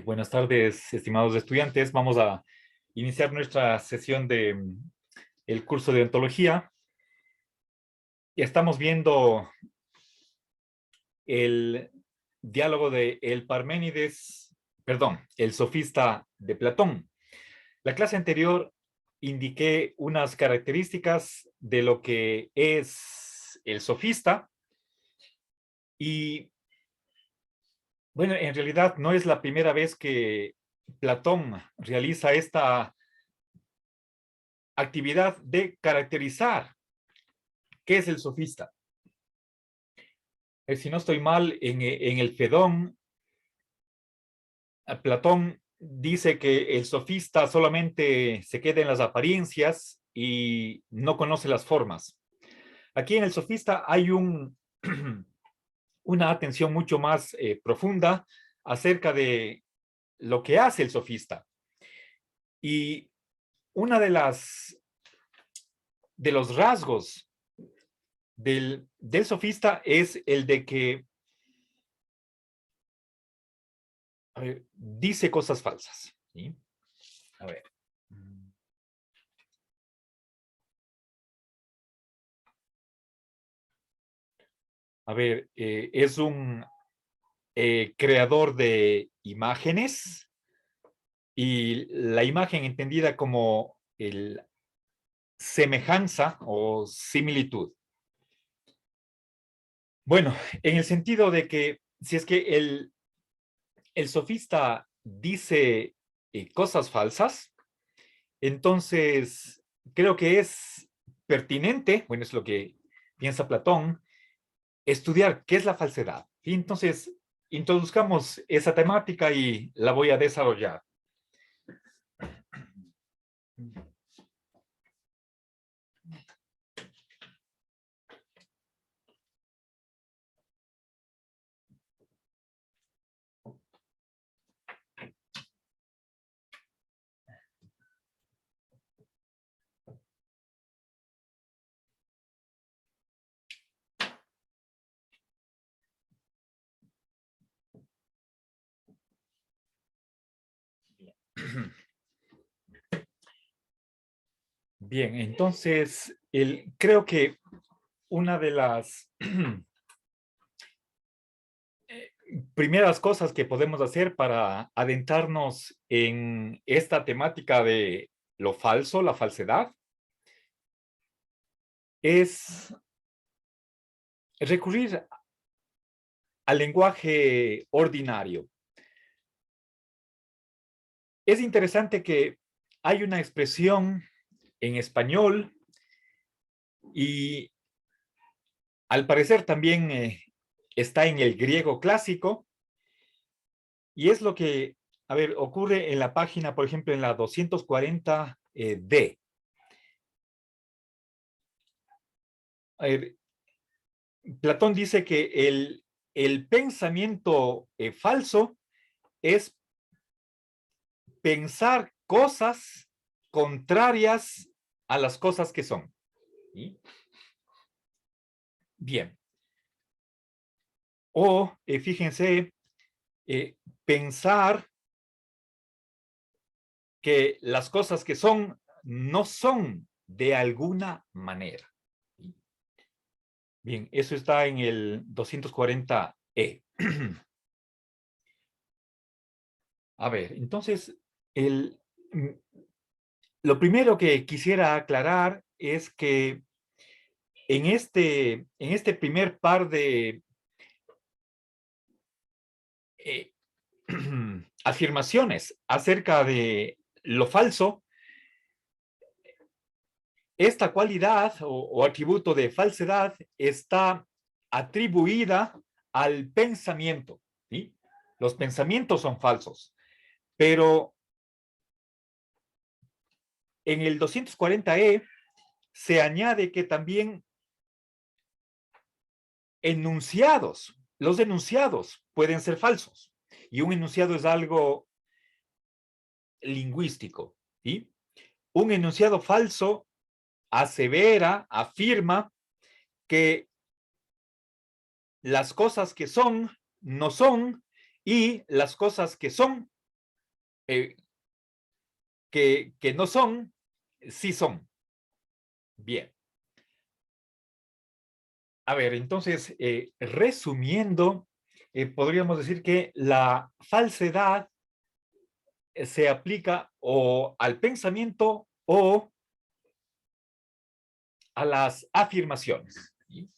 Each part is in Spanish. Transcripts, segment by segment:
Buenas tardes, estimados estudiantes. Vamos a iniciar nuestra sesión de el curso de ontología. Estamos viendo el diálogo de el Parménides, perdón, el sofista de Platón. La clase anterior indiqué unas características de lo que es el sofista y, bueno, en realidad no es la primera vez que Platón realiza esta actividad de caracterizar qué es el sofista. Si no estoy mal, en el Fedón, Platón dice que el sofista solamente se queda en las apariencias y no conoce las formas. Aquí en el sofista hay una atención mucho más profunda acerca de lo que hace el sofista. Y una de los rasgos del sofista es el de que dice cosas falsas. ¿Sí? A ver. A ver, es un creador de imágenes y la imagen entendida como el semejanza o similitud. Bueno, en el sentido de que si es que el sofista dice cosas falsas, entonces creo que es pertinente, bueno, es lo que piensa Platón, estudiar qué es la falsedad. Y entonces introduzcamos esa temática y la voy a desarrollar. Bien, entonces creo que una de las primeras cosas que podemos hacer para adentrarnos en esta temática de lo falso, la falsedad, es recurrir al lenguaje ordinario. Es interesante que hay una expresión en español y al parecer también está en el griego clásico, y es lo que, a ver, ocurre en la página, por ejemplo, en la 240 D. A ver, Platón dice que el pensamiento falso es pensar cosas contrarias a las cosas que son. ¿Sí? Bien. O, fíjense, pensar que las cosas que son no son de alguna manera. Bien, eso está en el 240E. A ver, entonces, lo primero que quisiera aclarar es que en este primer par de afirmaciones acerca de lo falso, esta cualidad o atributo de falsedad está atribuida al pensamiento. ¿Sí? Los pensamientos son falsos, pero en el 240E se añade que también los enunciados pueden ser falsos. Y un enunciado es algo lingüístico. ¿Sí? Un enunciado falso asevera, afirma que las cosas que son no son y las cosas que son eh, que no son, sí son. Bien. A ver, entonces, resumiendo, podríamos decir que la falsedad se aplica o al pensamiento o a las afirmaciones. ¿Sí?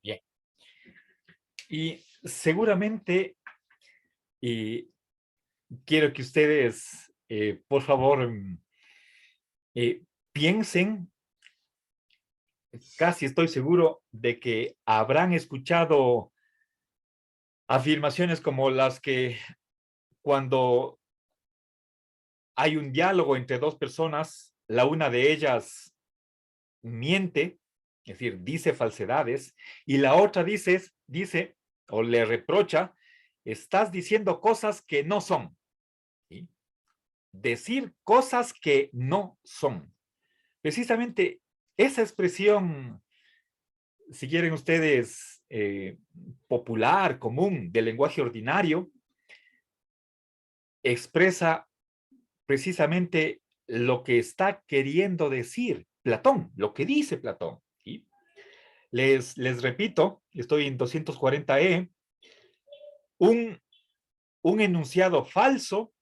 Bien. Y seguramente y quiero que ustedes, por favor, eh, piensen, casi estoy seguro de que habrán escuchado afirmaciones como las que cuando hay un diálogo entre dos personas, la una de ellas miente, es decir, dice falsedades, y la otra dice o le reprocha, estás diciendo cosas que no son. ¿Sí? Decir cosas que no son. Precisamente esa expresión, si quieren ustedes, popular, común, del lenguaje ordinario, expresa precisamente lo que está queriendo decir Platón, lo que dice Platón. ¿Sí? Les repito, estoy en 240E, un, un enunciado falso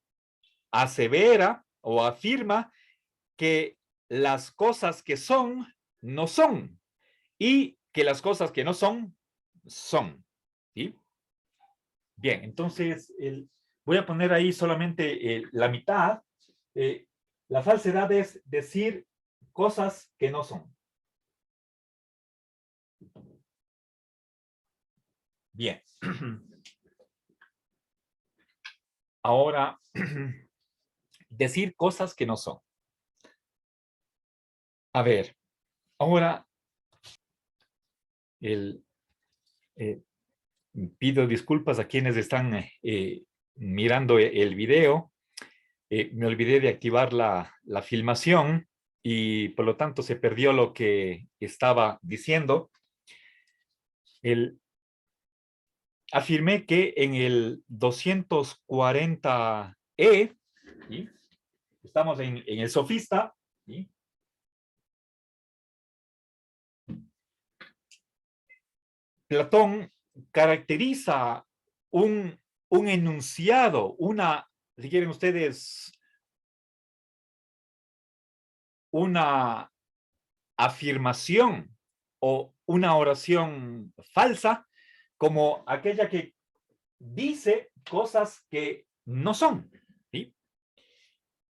asevera o afirma que las cosas que son no son y que las cosas que no son son. ¿Sí? Bien, entonces voy a poner ahí solamente la mitad. Eh, la falsedad es decir cosas que no son. Bien. Ahora, decir cosas que no son. A ver, ahora el, eh, pido disculpas a quienes están mirando el video. Me olvidé de activar la filmación y por lo tanto se perdió lo que estaba diciendo. El, afirmé que en el 240E, ¿sí? Estamos en el sofista, ¿sí? Platón caracteriza un enunciado, si quieren ustedes, una afirmación o una oración falsa como aquella que dice cosas que no son. ¿Sí?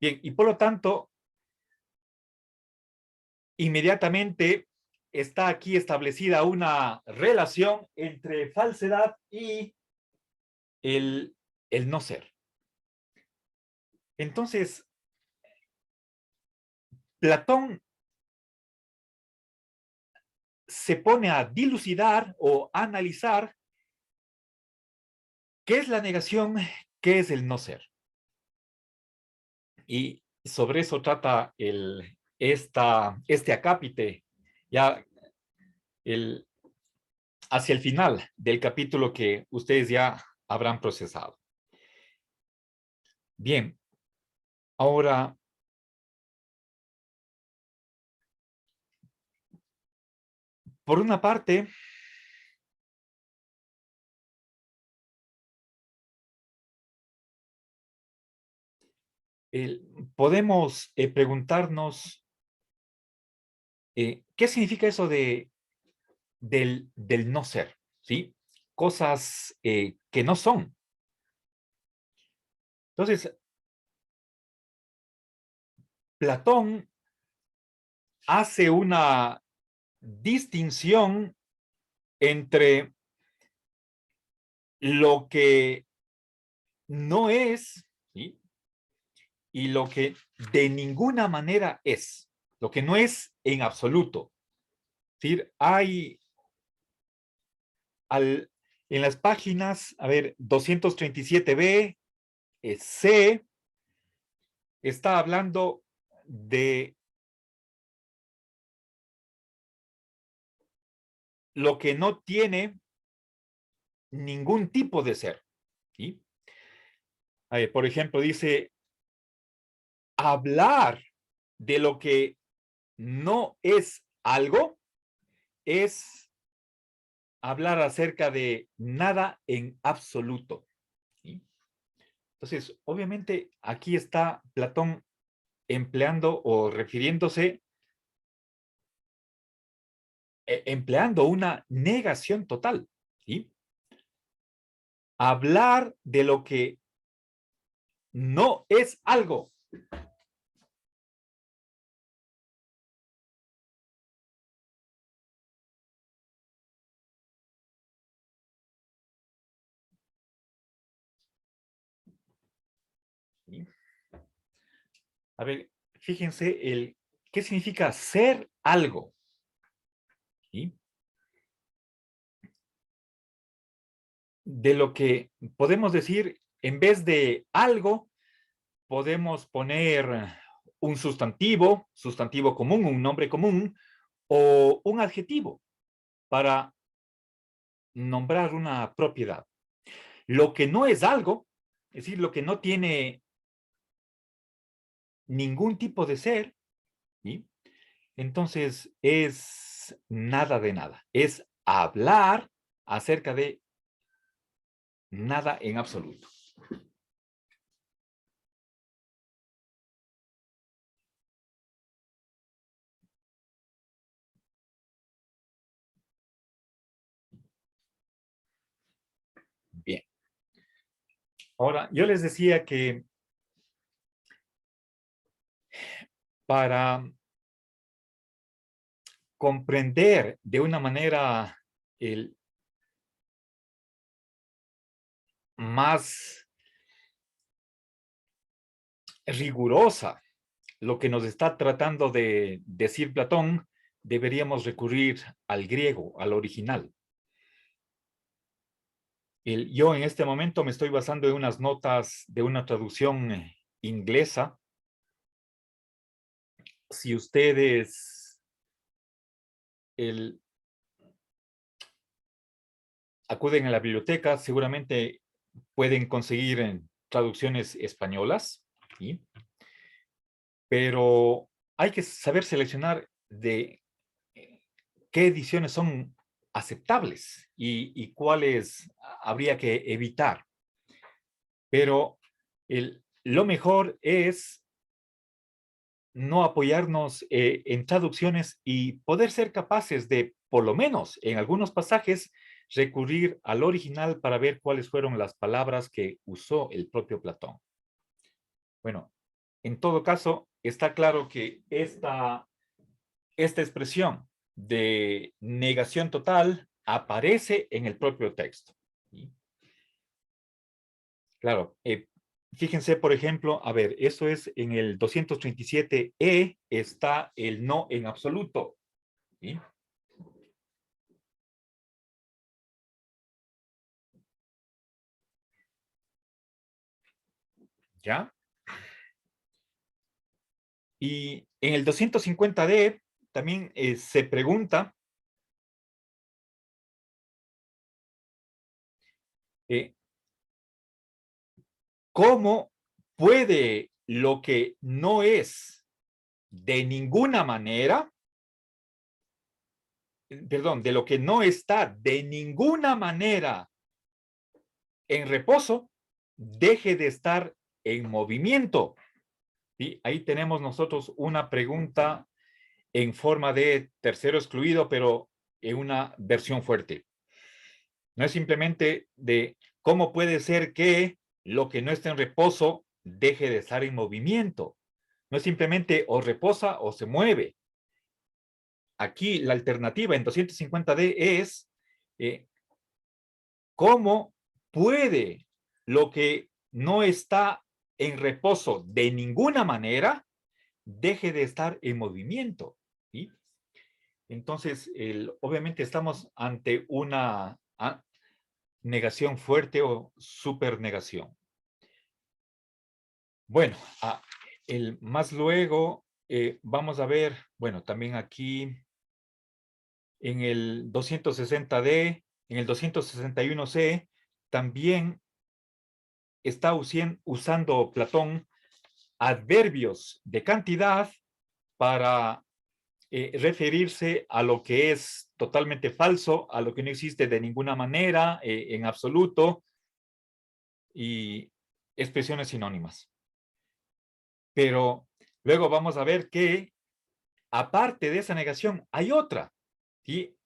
Bien, y por lo tanto, inmediatamente está aquí establecida una relación entre falsedad y el, el no ser. Entonces, Platón se pone a dilucidar o analizar qué es la negación, qué es el no ser. Y sobre eso trata este acápite, ya el, hacia el final del capítulo que ustedes ya habrán procesado. Bien, ahora, por una parte, podemos preguntarnos qué significa eso del no ser, ¿sí? Cosas que no son. Entonces, Platón hace una distinción entre lo que no es, ¿sí? Y lo que de ninguna manera es, lo que no es en absoluto. Es decir, hay en las páginas, a ver, 237B, C, está hablando de lo que no tiene ningún tipo de ser. ¿Sí? Por ejemplo, dice, hablar de lo que no es algo es hablar acerca de nada en absoluto. ¿Sí? Entonces, obviamente, aquí está Platón empleando o refiriéndose, empleando una negación total. ¿Sí? Hablar de lo que no es algo. ¿Sí? A ver, fíjense qué significa ser algo. ¿Sí? De lo que podemos decir, en vez de algo, podemos poner un sustantivo común, un nombre común, o un adjetivo para nombrar una propiedad. Lo que no es algo, es decir, lo que no tiene ningún tipo de ser, ¿sí? Entonces es nada de nada. Es hablar acerca de nada en absoluto. Bien. Ahora, yo les decía que para comprender de una manera más rigurosa lo que nos está tratando de decir Platón, deberíamos recurrir al griego, al original. Yo en este momento me estoy basando en unas notas de una traducción inglesa. Si ustedes acuden a la biblioteca, seguramente pueden conseguir traducciones españolas, ¿sí? Pero hay que saber seleccionar de qué ediciones son aceptables y cuáles habría que evitar. Pero lo mejor es no apoyarnos en traducciones y poder ser capaces de, por lo menos en algunos pasajes, recurrir al original para ver cuáles fueron las palabras que usó el propio Platón. Bueno, en todo caso, está claro que esta expresión de negación total aparece en el propio texto. ¿Sí? Claro, fíjense, por ejemplo, a ver, eso es en el 237E, está el no en absoluto. ¿Sí? ¿Ya? Y en el 250D también se pregunta eh, cómo puede lo que no es de ninguna manera, perdón, de lo que no está de ninguna manera en reposo, deje de estar en movimiento. ¿Sí? Ahí tenemos nosotros una pregunta en forma de tercero excluido, pero en una versión fuerte. No es simplemente de cómo puede ser que lo que no está en reposo deje de estar en movimiento. No es simplemente o reposa o se mueve. Aquí la alternativa en 250D es eh, cómo puede lo que no está en reposo de ninguna manera deje de estar en movimiento. ¿Sí? Entonces, obviamente estamos ante una negación fuerte o supernegación. Bueno, Más luego vamos a ver, bueno, también aquí en el 260D, en el 261C, también está usando Platón adverbios de cantidad para referirse a lo que es totalmente falso, a lo que no existe de ninguna manera, en absoluto, y expresiones sinónimas. Pero luego vamos a ver que, aparte de esa negación, hay otra. ¿Sí?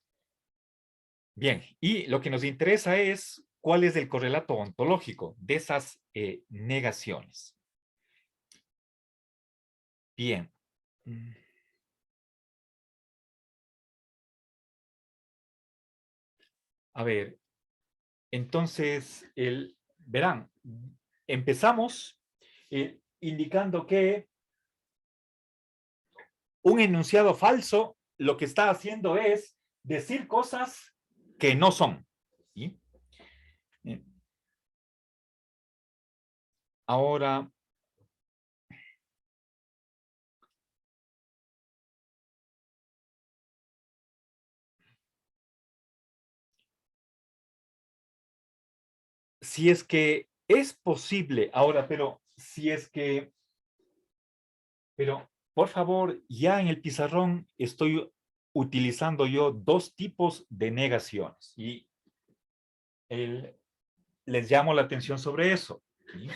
Bien, y lo que nos interesa es cuál es el correlato ontológico de esas negaciones. Bien. A ver, entonces, verán, empezamos indicando que un enunciado falso lo que está haciendo es decir cosas que no son. ¿Sí? Ahora, si es que es posible, ahora, pero si es que, pero por favor, ya en el pizarrón estoy utilizando yo dos tipos de negaciones y les llamo la atención sobre eso. ¿Sí?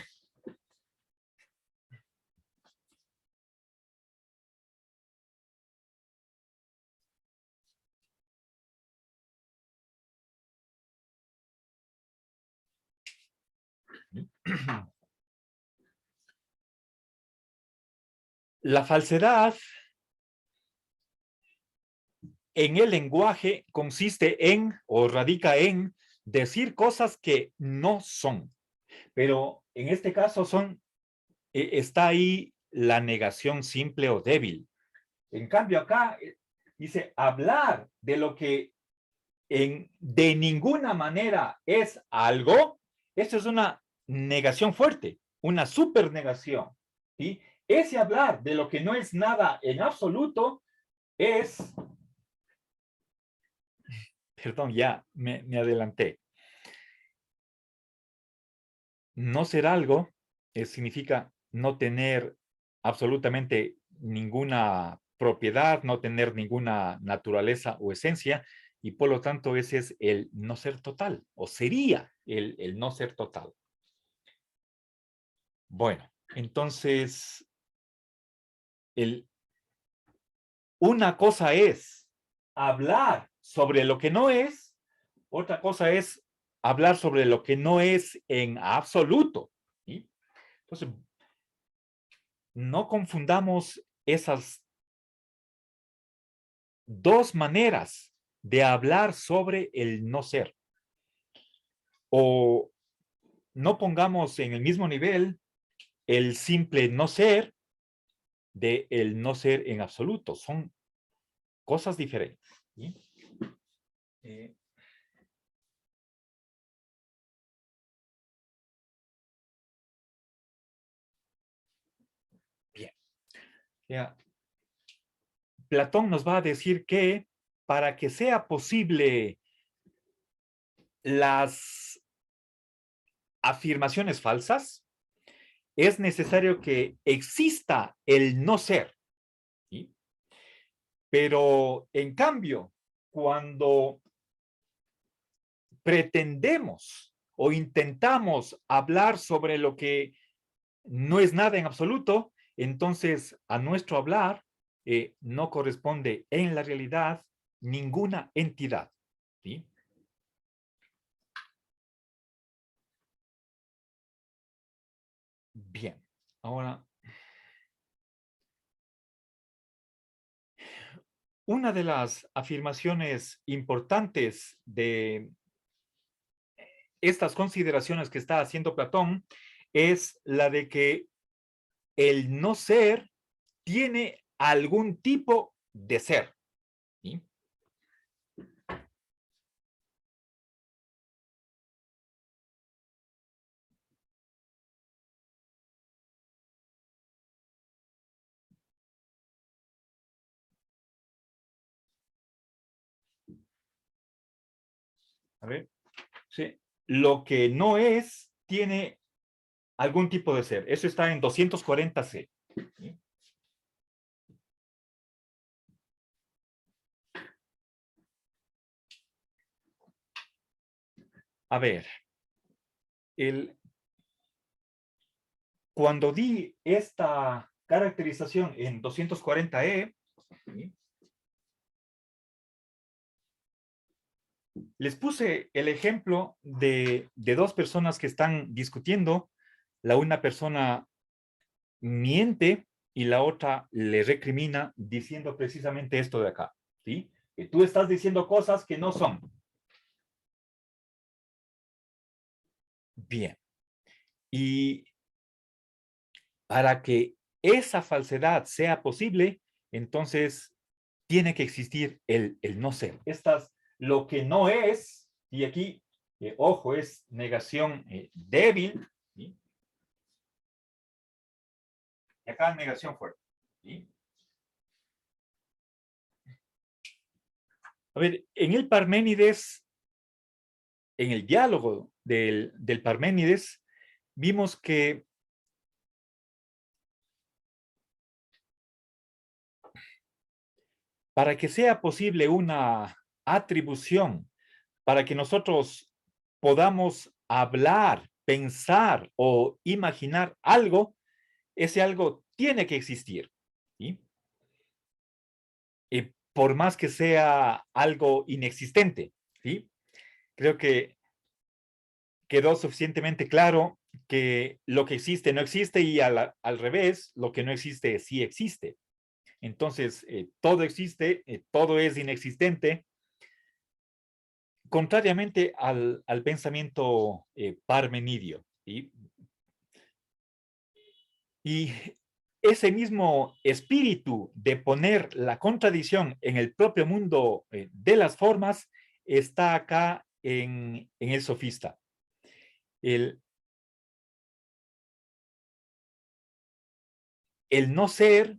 La falsedad en el lenguaje consiste en o radica en decir cosas que no son, pero en este caso está ahí la negación simple o débil. En cambio acá dice hablar de lo que de ninguna manera es algo, esto es una negación fuerte, una supernegación. ¿Sí? Ese hablar de lo que no es nada en absoluto es, perdón, ya me adelanté. No ser algo significa no tener absolutamente ninguna propiedad, no tener ninguna naturaleza o esencia, y por lo tanto ese es el no ser total, o sería el no ser total. Bueno, entonces, una cosa es hablar sobre lo que no es, otra cosa es hablar sobre lo que no es en absoluto. ¿Sí? Entonces, no confundamos esas dos maneras de hablar sobre el no ser. O no pongamos en el mismo nivel el simple no ser de el no ser en absoluto. Son cosas diferentes. ¿Sí? Eh, bien. Ya. Platón nos va a decir que para que sea posible las afirmaciones falsas, es necesario que exista el no ser. ¿Sí? Pero en cambio, cuando pretendemos o intentamos hablar sobre lo que no es nada en absoluto, entonces a nuestro hablar no corresponde en la realidad ninguna entidad. ¿Sí? Bien, ahora, una de las afirmaciones importantes de estas consideraciones que está haciendo Platón es la de que el no ser tiene algún tipo de ser. ¿Sí? A ver, sí. Lo que no es, tiene algún tipo de ser. Eso está en 240C. ¿Sí? A ver, cuando di esta caracterización en 240E, ¿sí? Les puse el ejemplo de dos personas que están discutiendo. La una persona miente y la otra le recrimina diciendo precisamente esto de acá, ¿sí? Que tú estás diciendo cosas que no son. Bien. Y para que esa falsedad sea posible, entonces tiene que existir el no ser. Estas, lo que no es, y aquí, ojo, es negación débil, ¿sí? Y acá negación fuerte, ¿sí? A ver, en el Parménides, en el diálogo del Parménides, vimos que para que sea posible una atribución, para que nosotros podamos hablar, pensar o imaginar algo, ese algo tiene que existir, ¿sí? Y por más que sea algo inexistente, ¿sí? Creo que quedó suficientemente claro que lo que existe no existe y al revés, lo que no existe sí existe. Entonces, todo existe, todo es inexistente, contrariamente al pensamiento parmenidio. ¿Sí? Y ese mismo espíritu de poner la contradicción en el propio mundo de las formas está acá en el sofista. El, el no ser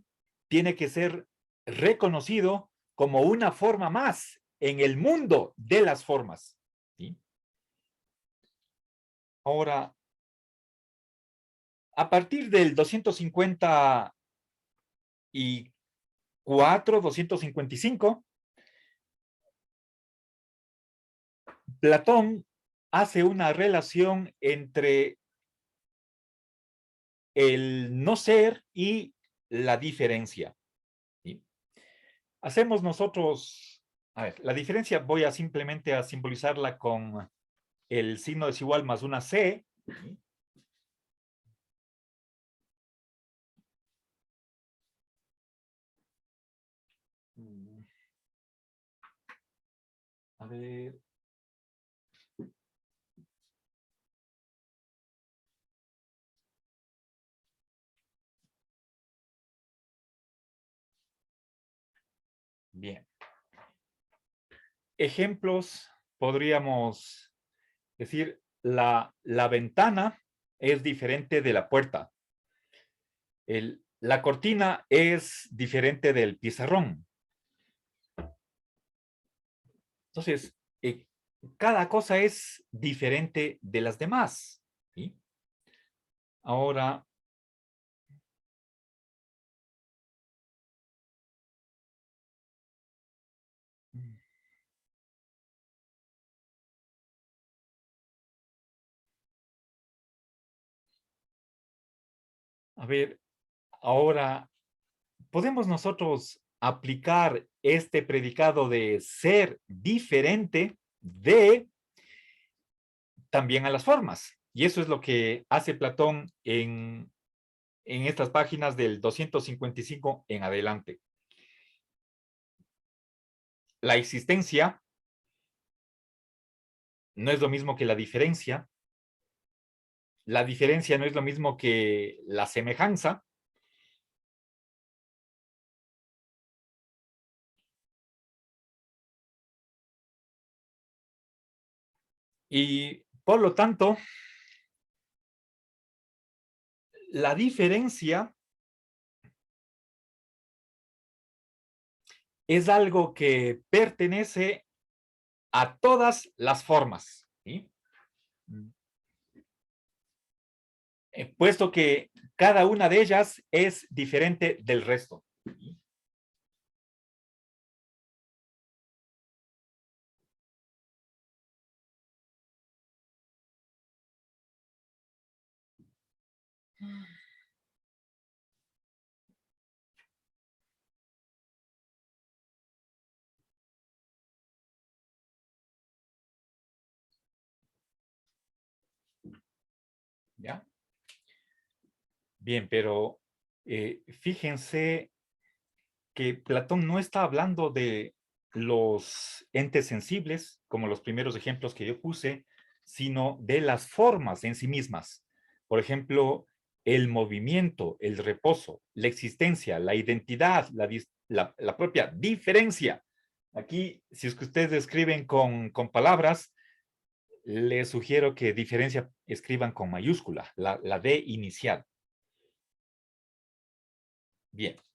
tiene que ser reconocido como una forma más en el mundo de las formas. ¿Sí? Ahora, a partir del 254, 255, Platón hace una relación entre el no ser y la diferencia. ¿Sí? Hacemos nosotros, a ver, la diferencia voy a simplemente a simbolizarla con el signo desigual más una C. ¿Sí? A ver. Bien. Ejemplos, podríamos decir, la ventana es diferente de la puerta. La cortina es diferente del pizarrón. Entonces, cada cosa es diferente de las demás. ¿Sí? Ahora, a ver, ahora, ¿podemos nosotros aplicar este predicado de ser diferente de también a las formas? Y eso es lo que hace Platón en estas páginas del 255 en adelante. La existencia no es lo mismo que la diferencia no es lo mismo que la semejanza, y por lo tanto, la diferencia es algo que pertenece a todas las formas, ¿sí? Puesto que cada una de ellas es diferente del resto. ¿Sí? ¿Ya? Bien, pero fíjense que Platón no está hablando de los entes sensibles, como los primeros ejemplos que yo puse, sino de las formas en sí mismas. Por ejemplo, el movimiento, el reposo, la existencia, la identidad, la propia diferencia. Aquí, si es que ustedes escriben con palabras, les sugiero que diferencia escriban con mayúscula, la D inicial. Bien.